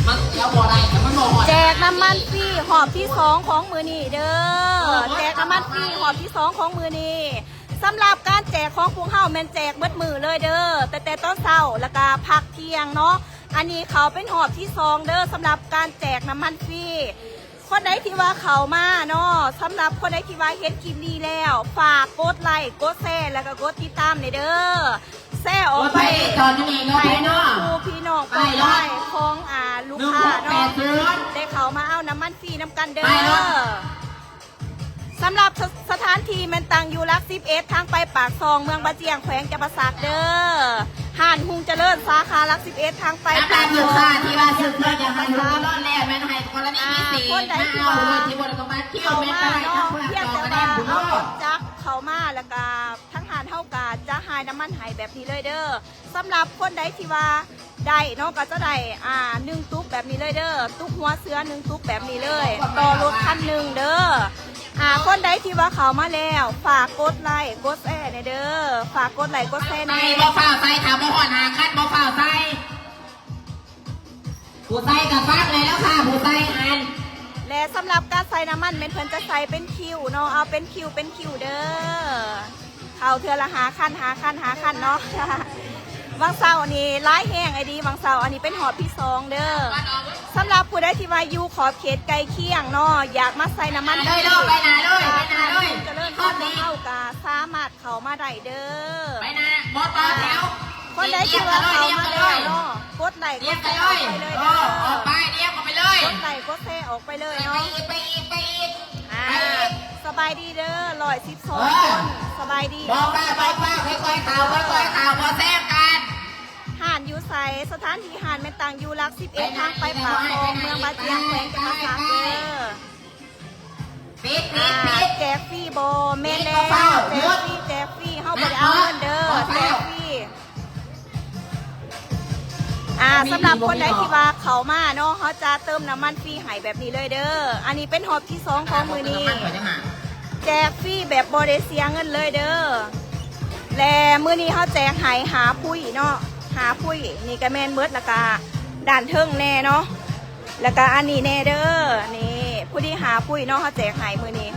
มันแล้วบ่ได้แต่มันบ่หอดแจกน้ำมันฟรีหอบที่2ของมือนี่เด้อแจกน้ำมันฟรีหอบที่2ของมือนี่สำหรับการแจกของพวกเฮาแม่นแจกเบิดมือเลยเด้อแต่ตอนเช้าแล้วก็พักเที่ยงเนาะอันนี้เขาเป็นหอบที่2เด้อสำหรับการแจกน้ำมันฟรีคนใดที่ว่าเขามาเนาะสำหรับคนใดที่ว่าเห็นคลิปนี้แล้วฝากกดไลค์กดแชร์แล้วก็กดติดตามเด้อแชร์ออกไปตอนนี้เนาะพี่น้องพี่น้องไปของลูกค้าเนาะได้เขามาเอาน้ำมันฟรีน้ำกันเด้อสำหรับสถานที่มันตั้งอยู่รัก11ทางไปปากซองเมืองบะเจียงแขวงจำปาสักเด้อห่านหุงเจริญสาขารัก11ทางไปปากซองที่ว่าสึกเพื่อจะให้รู้รอดแล้วแม่นให้กรณีพิเศษคนใดที่ว่าเขามาเนาะเพียงแต่ว่าเอาจักเขามาแล้วก็ทั้งห่านเท่ากับจะหายน้ำมันหายแบบนี้เลยเด้อสำหรับคนใดที่ว่าได้เนาะก็จะได้1ตุ๊กแบบนี้เลยเด้อตุ๊กหัวเสือ1ตุ๊กแบบนี้เลยต่อรถคันหนึ่งเด้อคนใดที่ว่าเขามาแล้วฝากกดไลค์กดแชร์เด้อฝากกดไลค์กดแชร์ในบ่ฝ่าใส่ถามบ่หอดหาคัดบ่ฝ่าใส่ผู้ใส่กับฟักเลยแล้วค่ะผู้ใส่อันและสำหรับการใส่น้ำมันเพิ่นจะใส่เป็นคิวเนาะเอาเป็นคิวเด้อเขาเทือละหาขั้นเนาะบางเสาร์นี่ร้ายแห้งไอดีบางเสาร์อันนี้เป็นหอบที่2เด้อสำหรับผู้ใดที่ว่าอยู่ขอบเขตไกลเคียงเนาะอยากมาใส่น้ำมันเลยไปนาเลยจะเริ่มเข้ากาสามารถเข้ามาได้เด้อไปนาบอสต่อแถวคนใดที่ว่าเข้ามาแล้วเนาะกดไลค์กดแชร์ออกไปเลยเด้อไปเรียกไปเลยกดไลค์กดแชร์ออกไปเลยเนาะไปอีกสบายดีเด้อ112คนสบายดีบอกป้าค่อยข่าวพอแซ่บกันห่านอยู่ใสสถานที่ห่านเป็นต่างอยู่รัก11ทางไปปากคลองเมืองบาเจียงแขวงจำปาสักเด้อปิดแจกฟรีโบเมนแล้วแจกฟรีเฮาบ่ได้เอาเงินเด้อแจกฟรีสำหรับคนใดที่ว่าเขามาเนาะเขาจะเติมน้ำมันฟรีให้แบบนี้เลยเด้ออันนี้เป็นหอบที่2ของมือนี้แจกฟรีแบบบ่ได้เสียเงินเลยเด้อและมือนี้เขาแจกให้หาพุ้ยเนาะหาพุ้ยนี่ก็แมนเบิร์ดแล้วก็ด่านเทิงแน่เนาะแล้วก็อันนี้แน่เด้อนี่ผู้ที่หาพุ้ยเนาะเขาแจกให้มือนี้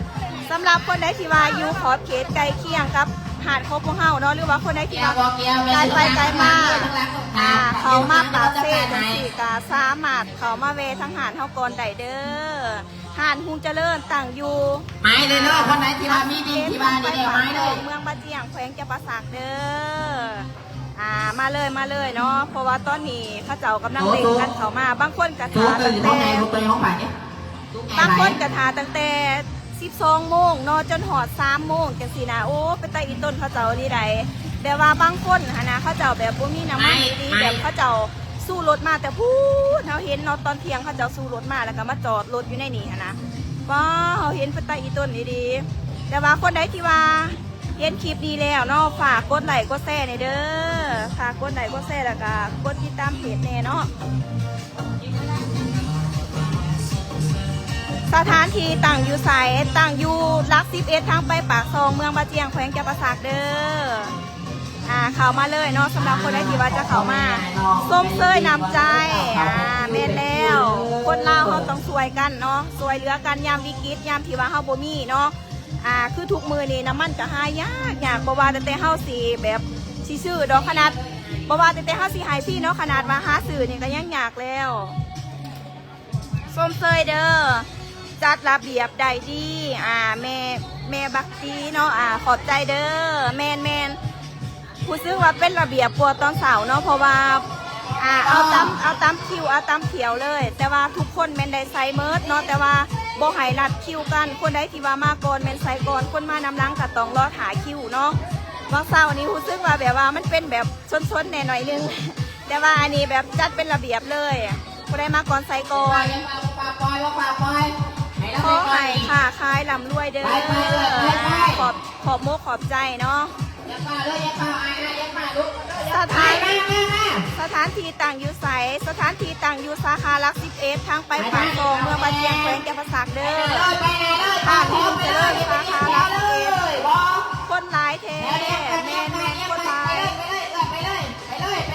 สำหรับคนใดที่ว่าอยู่ขอบเขตไกลเคียงกับหาดของพวกเฮาเนาะหรือว่าคนใดที่ว่าไกลไปไกลมาเขามาปากเซ่จังสี่กาสามารถเขามาเวทั้งหาดเฮาก่อนได้เด้อหาดหุงเจริญตั้งอยู่ไม้เลยเนาะคนไหนที่ว่ามีดินที่บ้านนี่ไม้เลยเมืองบาเจียงแขวงจำปาสักเด้อมาเลยเนาะเพราะว่าตอนนี้เขาเจ้ากำลังเล่นกันเขามาบางคนกระทาตั้งแต่บางคนกระทาตั้งแต่12 โมงนอนจนหอด3 โมงจังสีนะโอ้ไปไต่อีต้นเขาเจ้านี่ใดแต่ว่าบางคนนะเขาเจ้าแบบบ่มีน้ำมันดีแบบเขาเจ้าสู้รถมาแต่พูดเขาเห็นเนาะตอนเที่ยงเขาเจ้าสู้รถมาแล้วก็มาจอดรถอยู่ในนี่นะว้าเขาเห็นไปไต่อีต้นดีแต่ว่าคนใดที่ว่าเห็นคลิปนี้แล้วเนาะฝากกดไลค์กดแชร์เด้อฝากกดไลค์กดแชร์แล้วก็กดติดตามเพจแน่เนาะสถานที่ตั้งอยู่ใสตั้งอยู่รัก11ทางไปปากซองเมืองบาเจียงแขวงจำปาสักเด้อเข้ามาเลยเนาะสำหรับคนใดที่ว่าจะเข้ามาส้มเซยนำใจแม่นแล้วคนลาวเขาต้องช่วยกันเนาะช่วยเหลือกันยามวิกฤตยามที่ว่าเฮาบ่มีเนาะคือทุกมือนี่น้ำมันจะหายากบ่ว่าแต่เฮาสิแบบสิซื้อดอกขนาดบ่ว่าแต่เฮาสิหายพี่เนาะขนาดว่าหาซื้อนี่ก็ยังยากแล้วส้มเซยเด้อจัดระเบียบได้ดีแม่บักตีเนาะขอบใจเด้อแมนผู้ซื้อว่าเป็นระเบียบกว่าตอนเสาร์เนาะเพราะว่าเอาตามคิวเอาตามเขียวเลยแต่ว่าทุกคนแมนได้ใส่เมิร์ดเนาะแต่ว่าบ่ให้นัดคิวกันคนใดที่ว่ามาก่อนแมนใส่ก่อนคนมานำล้างก็ต้องรอถ่ายคิวเนาะวันเสาร์นี้ผู้ซื้อว่าแบบว่ามันเป็นแบบชนแน่หน่อยนึงแต่ว่าอันนี้แบบจัดเป็นระเบียบเลยคนใดมาก่อนใส่ก่อนขอให้ค่ะคายลำรวยเด้อขอบโมขอบใจเนาะสถานที่ต่างอยู่ใสสถานที่ต่างอยู่สาขารัก11ทางไปปากซองเมืองบาเจียงแขวงจำปาสักเด้อผ่านที่จะเลิกสาขารัก11คนหลายแท้แม่นคนหลาย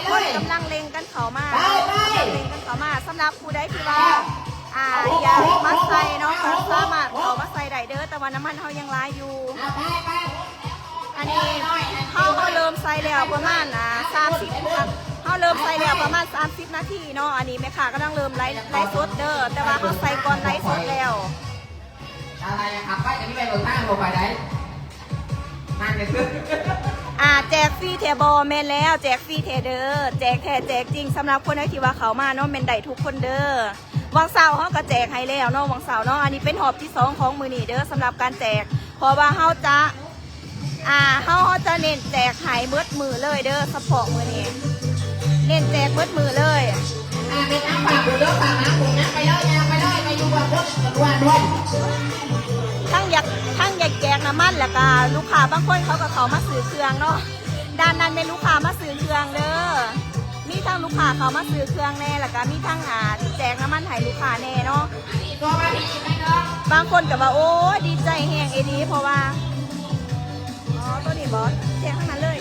คนกำลังเล็งกันเข เขามาเป็นกันเขามาสำหรับผู้ใดที่ว่าอยากมาใส่เนาะก็สามารถเขามาใส่ได้เด้อแต่ว่าน้ำมันเขายังร้ายอยู่อันนี้เขาเริ่มใส่แล้วประมาณ30ครับเขาเริ่มใส่แล้วประมาณ30นาทีเนาะอันนี้แม่ค้าก็ต้องเริ่มไลฟ์สดเด้อแต่ว่าเขาใส่ก่อนไลฟ์สดแล้วอะไรครับไปจะนี่ไปรถตั้งลงไปได้นั่นเลยคือแจกฟรีเทบอลแมนแล้วแจกฟรีเทเดอร์แจกแท้แจกจริงสำหรับคนที่ว่าเขามาเนาะแมนได้ทุกคนเด้อวังเสาร์เขาก็แจกให้แล้วเนาะวังเสาร์เนาะอันนี้เป็นหอบที่2ของมือนีเด้อสำหรับการแจกเพราะว่าเขาจะเน้นแจกให้เบิดมือเลยเด้อสปอร์ตมือนี้เน้นแจกเบิดมือเลยเป็นน้ำปากบุญเด้อปากน้ำบุญนะไปเลยไปอยู่กับรถด้วย ทั้งอยากแจกน้ำมันแล้วก็ลูกค้าบางคนเขาก็เขามาซื้อเครื่องเนาะด้านนั้นเป็นลูกค้ามาซื้อเครื่องเด้อมีทั้งลูกค้าเขามาซื้อเครื่องแน่แล้วก็มีทั้งแจกน้ำมันให้ลูกค้าแน่เนาะบางคนก็ว่าโอ้ดีใจแห้งดีเพราะว่าตัวนี้บอสแจกทั้งนั้นเลย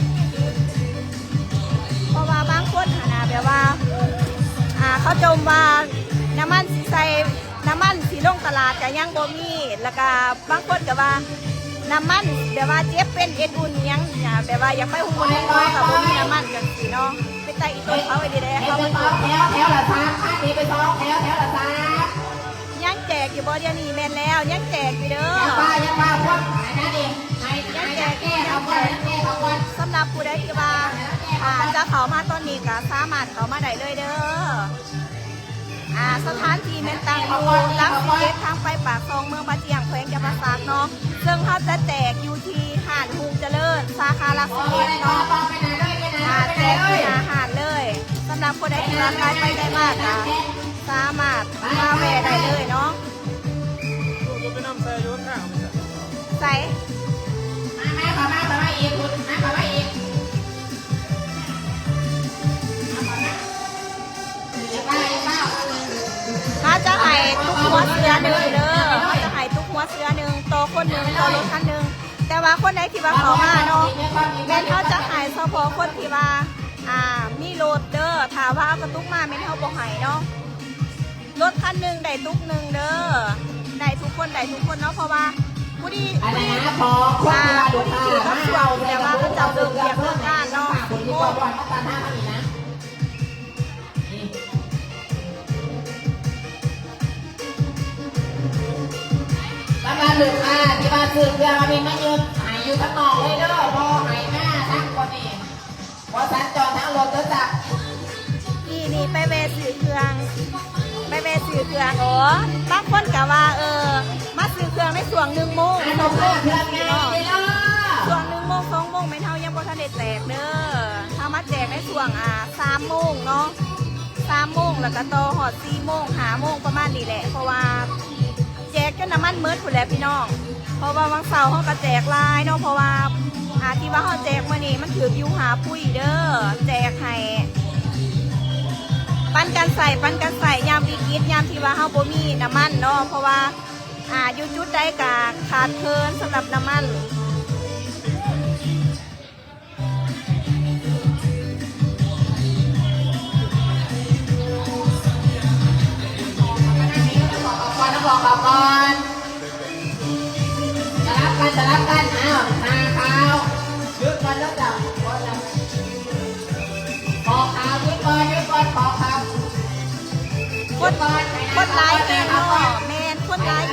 เพราะว่าบางคนแบบว่าเขาจมว่าน้ำมันสีใสน้ำมันสีลงตลาดจะยังบ่มีแล้วก็บางคนก็ว่าน้ำมันแบบว่าเจ็บเป็นเอ็นอุ่นยังแบบว่าอยากไปหุ่นน้อยกับบ่มีน้ำมันกันสีเนาะไปไต่อีตัวเขาไปดีๆเขาไปดูแถวละ3ข้างนี้ไป2แถวละ3ยังแจกอยู่บ่เดี๋ยวนี้แม่นแล้วยังแจกอยู่เด้อยังว่าพวกไหนนะดิยังแจกสำหรับผู้ใดที่ว่าจะเขามาตอนนี้ก็สามารถเขามาได้เลยเด้อสถานที่แม่นตั้งอยู่ลัก11ทางไปปากซองเมืองบาเจียงแขวงจำปาสักเนาะซึ่งเขาจะแจกอยู่ที่หาดฮุงเจริญสาขาลัก11เนาะแจกที่หาดเลยสำหรับผู้ใดที่ร่างกายไปได้มากสามารถมาแวะได้เลยเนาะใส่มาอีกถ้าจะให้ทุกหัวเสือหนึ่งเด้อถ้าจะให้ทุกหัวเสือหนึ่งโตคนหนึ่งโตรถคันหนึ่งแต่ว่าคนไหนที่ว่าเขามาเนาะแม่เขาจะให้เฉพาะคนที่ว่ามีรถเด้อถามว่าเอากระตุกมาแม่เขาบอกให้เนาะรถคันหนึ่งได้ตุกหนึ่งเด้อได้ทุกคนเนาะเพราะว่าผู้ที่ถือเขาสวมแต่ว่าเขาจะเริ่มเรียกเรื่องงานเนาะลูกค้าที่บ้านซื้อเครื่องมาเป็นมายืนหายอยู่ทั้งนอกเลยเด้อพอหายหน้าทั้งคนนี่พอสัญจรทั้งรถก็จับนี่ไปเวสื่อเครื่องโอ้บางคนกะว่ามาซื้อเครื่องในส่วน1 โมง2 โมงส่วน1 โมง 2 โมงไม่เท่ายังบ่ทันได้แจกเด้อถ้ามาแจกในส่วน3 โมงเนาะ3 โมงแล้วก็ต่อหอด4 โมง5 โมงประมาณนี้แหละเพราะว่าแจกจนน้ำมันมืดผู้แล้วพี่น้องเพราะว่าวันเสาร์เขาก็แจกลายเนาะเพราะว่าที่ว่าเขาแจกมานี่มันถืออยู่หาปุ้ยเด้อแจกให้ปั้นกันใส่ยามวิกฤตยามที่ว่าเขาบ่มีน้ำมันเนาะเพราะว่าอยู่จุดใดกะขาดเคินสำหรับน้ำมันก่อนจะรับกันมาข้าวยืดก่อนแล้วจับขอข้าวยืดก่อนขอข้าวคนร้ายแม่เนาะแม่คนร้ายค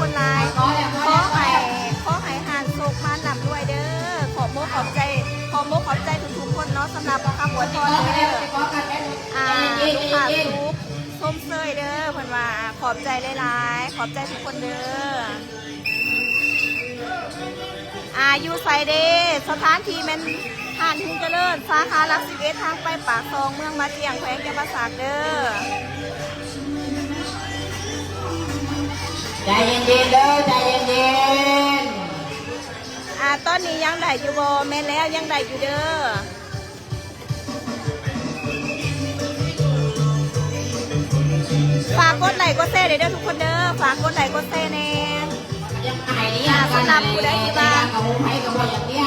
นร้ายขอให้หานโศกมาหนำด้วยเด้อขอบใจทุกคนเนาะสำหรับคำอวยพรเด้อลูกค้าทุกส้มเซยเด้อเพิ่นว่าขอบใจหลายๆขอบใจทุกคนเด้ออยู่ไซเดสถานที่มันหาดฮุงเจริญสาขาลัก11ทางไปปากซองเมืองมาเจียงแขวงจำปาสักเด้อใจเย็นๆเด้อใจเย็นตอนนี้ยังได้อยู่บ่แม่แล้วยังได้อยู่เด้อฝากกดไลค์กดแชร์เด้อทุกคนเด้อฝากกดไลค์กดแชร์แน่ยังไงเนี่ยสำหรับผู้ใดที่ว่ากับผมให้กับผมอย่างเนี้ย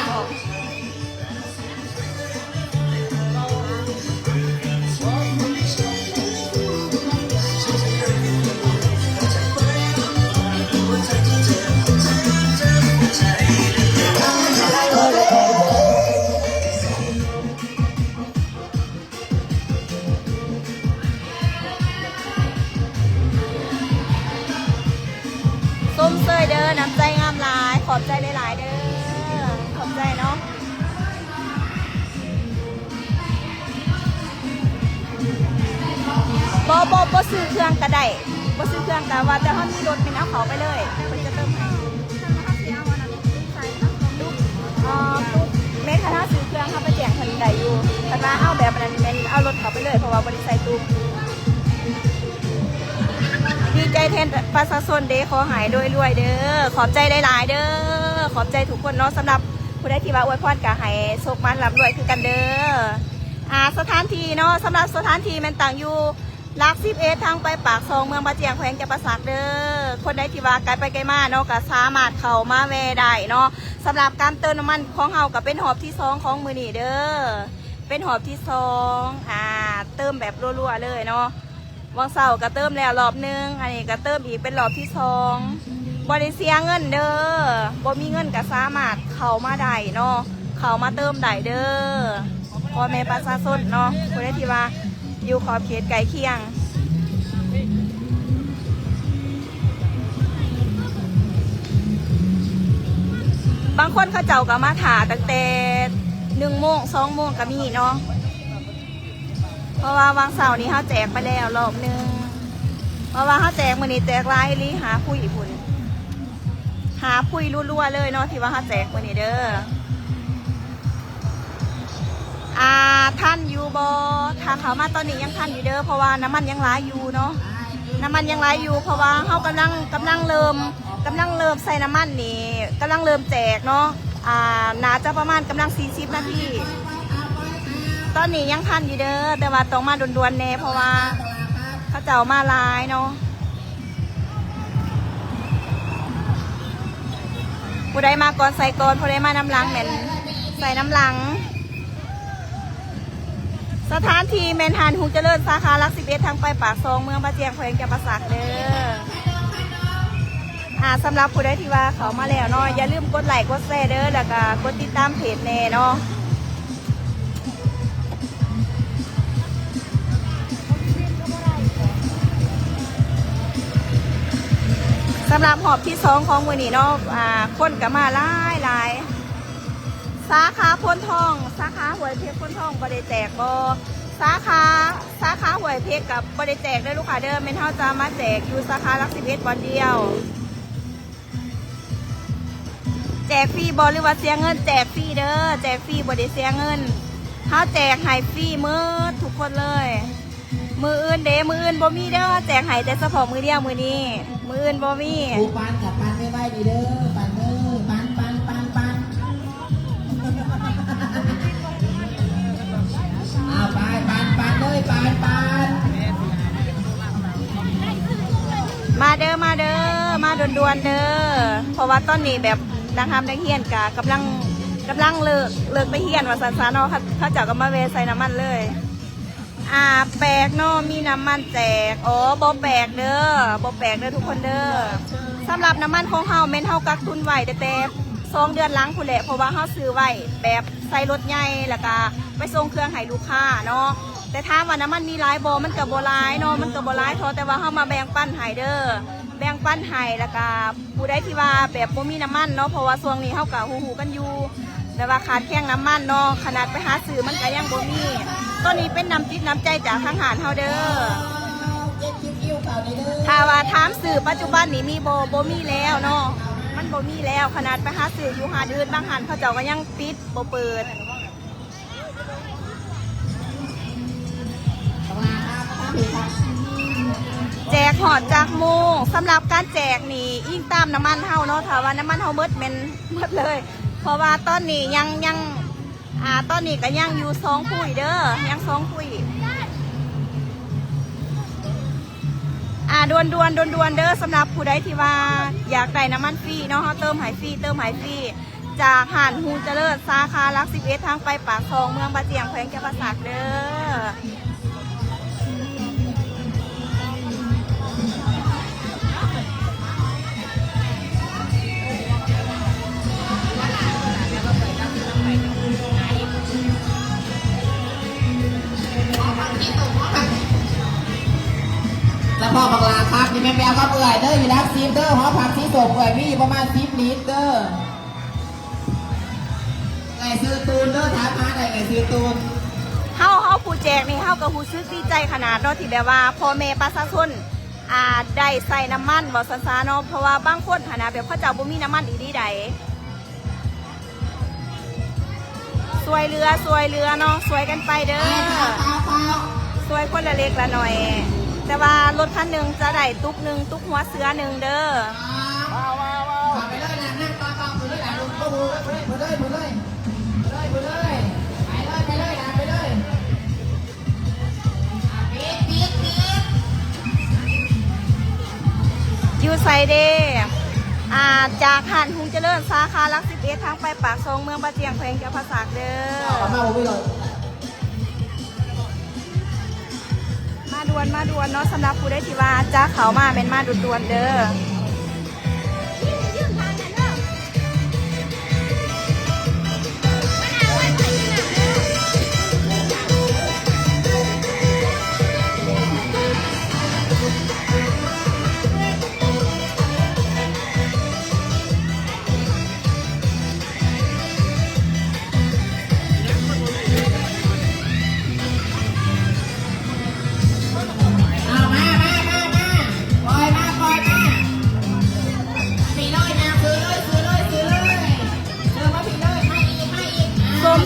น้ำใจงามหลายขอบใจหลายๆเด้อขอบใจเนาะบ่ซื้อเครื่องก็ได้บ่ซื้อเครื่องแต่ว่าจะเขามีรถเป็นเอาเขาไปเลยเพิ่นจะเติมให้แม่คณะซื้อเครื่องเขาไปแจกคนใดอยู่คณะเอาแบบนั้นแม่นเอารถเขาไปเลยเพราะว่าบริษัทตุ้มดีใจแทนประชาชนเด้ขอหายโดยรวยเด้อขอบใจหลายๆเด้อขอบใจทุกคนเนาะสำหรับผู้ใดที่ว่าอวยพรกะให้โชคมันร่ำรวยคือกันเด้อสถานที่เนาะสำหรับสถานที่มันต่างอยู่หลัก11ทางไปปากซองเมืองบาเจียงแขวงจำปาสักเด้อคนใดที่ว่าไกลไปไกลมาเนาะก็สามารถเข้ามาแวะได้เนาะสำหรับการเติมน้ำมันของเฮาก็เป็นหอบที่2ของมือนี่เด้อเป็นหอบที่2เติมแบบรัวๆเลยเนาะวังเสาร์ก็เติมแล้วรอบนึงอันนี้ก็เติมอีกเป็นรอบที่2บ่ได้เสียเงินเด้อบ่มีเงินก็สามารถเข้ามาได้เนาะเข้ามาเติมได้เด้อพ่อแม่ประชาชนเนาะคนใดที่ว่าอยู่ขอบเขตไกลเคียงบางคนเขาเจ้าก็มาถ่าตั้งแต่1 โมง 2 โมงก็มีเนาะเพราะว่าวันเสาร์นี้เขาแจกไปแล้วรอบนึงเพราะว่าเขาแจกมื้อนี้แจกหลายอีหลีหาคุยพุ่นหาคุยรัวๆเลยเนาะที่ว่าเขาแจกมื้อนี้เด้อท่านอยู่บอถ้าเขามาตอนนี้ยังท่านอยู่เด้อเพราะว่าน้ำมันยังร้ายอยู่เนาะน้ำมันยังร้ายอยู่เพราะว่าเขากำลังเริ่มใส่น้ำมันนี่กำลังเริ่มแจกเนาะน่าจะประมาณกำลัง40 นาทีตอนนี้ยังท่านอยู่เด้อแต่ว่าต้องมาด่วนๆแน่เพราะว่าเขาเจ้ามาหลายเนาะผู้ใดมาก่อนใส่ก่อนผู้ใดมาน้ำหลังเหม็นใส่น้ำหลังสถานที่แมนฮันฮูเจริญสาขาหลัก11ทางไปปากซองเมืองบาเจียงแขวงจำปาสักเด้อสำหรับผู้ใดที่ว่าเขามาแล้วเนาะอย่าลืมกดไลค์กดแชร์เด้อแล้วก็กดติดตามเพจแน่เนาะสำหรับหอบที่2ของมือนี้เนาะคนก็มาหลายสาขาพ้นทองสาขาหวยเพชรพ้นทองบริแจกบ่สาขาหวยเพชรกับบริแจกได้ลูกค้าเดิมเป็นเท่าจะมาแจกอยู่สาขาหลัก11วันเดียวแจกฟรีบหรือว่าเสียเงินแจกฟรีเด้อแจกฟรีบริเสียเงินเขาแจกให้ฟรีมือทุกคนเลยมืออื่นมืออื่นบ่มีเด้อแจกให้แต่เฉพาะมือเดียวมือนี้มืออื่นบ่มีปูปันกับปันไม่ไหวดีเด้อปันเด้อปันไปปันเลยปันมาเด้อมาด่วนๆเด้อเพราะว่าตอนนี้แบบนักทำนักเฮียนกะกำลังเลิกไปเฮียนว่าสันๆเนาะเขาเจ้าก็มาเวใส่น้ำมันเลยแปลกเนาะมีน้ำมันแจกบ่แปลกเด้อทุกคนเด้อสำหรับน้ำมันของเฮาเม้นเฮากักตุนไว้แต่2 เดือนหลังผู้แหละเพราะว่าเฮาซื้อไว้แบบใส่รถใหญ่แล้วก็ไปส่งเครื่องให้ลูกค้าเนาะแต่ถามว่าน้ำมันมีหลายบ่มันก็บ่หลายเนาะมันก็บ่หลายเท่าแต่ว่าเฮามาแบ่งปันให้เด้อแบ่งปันให้แล้วก็ผู้ใดที่ว่าแบบบ่มีน้ำมันเนาะเพราะว่าช่วงนี้เฮาก็ฮู้ๆกันอยู่แต่ว่าขาดแคลนน้ำมันเนาะขนาดไปหาซื้อมันก็ยังบ่มีตอนนี้เป็นน้ำจิตน้ำใจจากทางหารเฮาเด้อถ้าว่าถามสื่อปัจจุบันนี้มีบ่มีแล้วเนาะมันบ่มีแล้วขนาดไปหาสื่ออยู่หาเดือนบางหันเขาเจ้าก็ยังปิดบ่เปิดแจกหอดจากโมงสำหรับการแจกนี่ยิ่งตามน้ำมันเฮาเนาะถ้าว่าน้ำมันเฮาเบิดเลยเพราะว่าตอนนี้ยังตอนนี้ก็ยังอยู่2 คุยเด้อยัง2 คุยด่วนเด้อสำหรับผู้ใดที่ว่าอยากได้น้ำมันฟรีเนาะเขาเติมหายฟรีจากหานฮูเจริญสาขาหลัก11ทางไปปากซองเมืองบาเจียงแขวงจำปาสักเด้อ แล้วพ่อบังลาครับนี่แม่แมวก็เปื่อยเด้ออยู่แล้วซีมเด้อหอผักซีสมเปื่อยมีอยู่ประมาณ10 ลิตรเด้อไก่ซื้อตูนเด้อถามหาไก่ซื้อตูนเฮาผู้แจกนี่เฮาก็รู้สึกดีใจขนาดเนาะที่แบบว่าพ่อแม่ประชาชนได้ใส่น้ำมันบ่ซาๆเนาะเพราะว่าบางคนหานะแบบเขาเจ้าบ่มีน้ำมันดีๆใดสวยเรือเนาะสวยกันไปเด้อสวยคนละเล็กละหน่อยแต่ว่ารถคันหนึ่งจะได้ตุ๊กหนึ่งตุ๊กหัวเสือหนึ่งเด้อไปเลยนะนั่งตามไปเลยนะลุงก็พูดไปเลยไปเลยไปเลยไปเลยนะไปเลยปี๊ดยูไซเดจากหันหุงเจริญสาขาลัก11ทางไปปากซองเมืองบาเจียงแขวงเจ้าภาษาเด้อมาด่วนเนาะสำหรับผู้ได้ที่ว่าจ้าเขามาเป็นมาด่วนเด้อ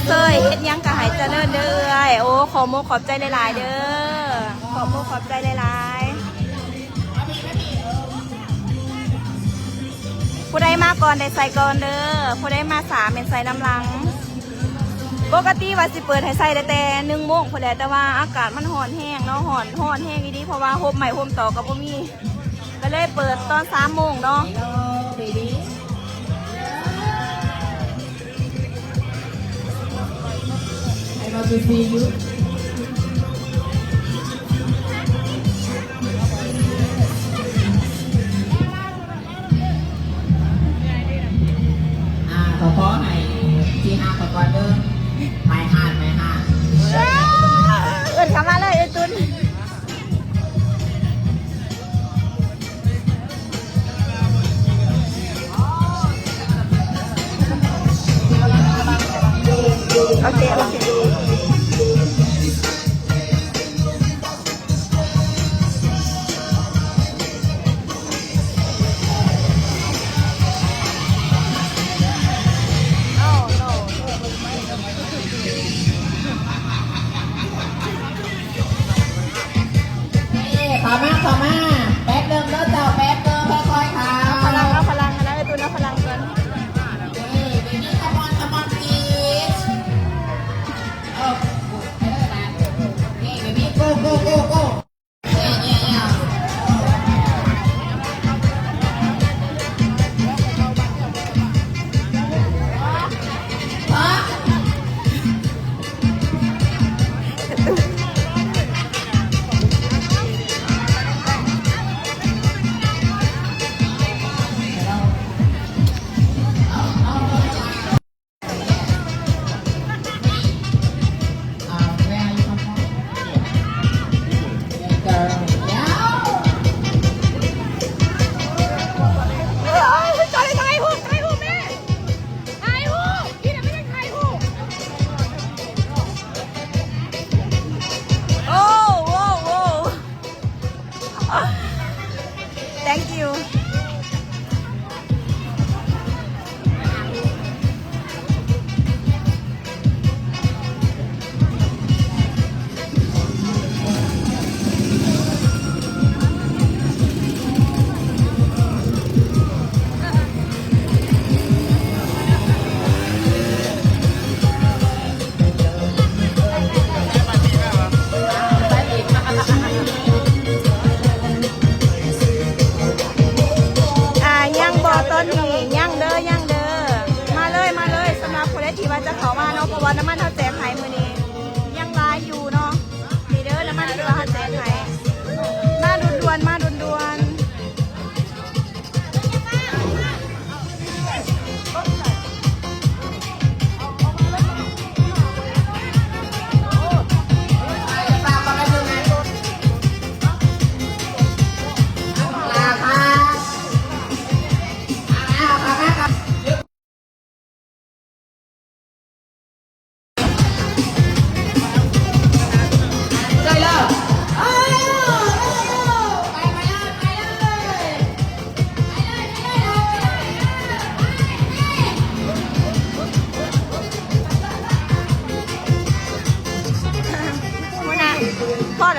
เซยเฮ็ดยังกะหายเจริญเด้อโอ้ขอโมขอบใจหลายๆเด้อขอโมขอบใจหลายๆผู้ใดมาก่อนได้ใส่ก่อนเด้อผู้ใดมาสามเป็นใส่น้ำลังปกติว่าสิเปิดให้ใส่แต่1 โมงพอแล้วแต่ว่าอากาศมันร้อนแห้งเนาะร้อนแห้งดีเพราะว่าโฮมใหม่โฮมต่อกับบ่มีก็เลยเปิดตอน3 โมงเนาะเราจะซีอยู่ขอให้ที่5ก่อนเด้อไม่ห้าเอิ้นเข้ามาเลยไอ้ตุนโอเคขอมาแป๊บเดิมแล้วเจ้าแป๊บเดิมค่อยๆค่ะพลังนะไอ้ตุนเอาพลังกันCome on, please. Oh, hey, baby, go. Yeah. เ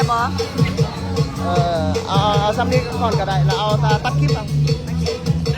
แล้วบ่ เอาซ้ำนี้ก่อนก็ได้แล้วเอาตาตัดคลิปเอา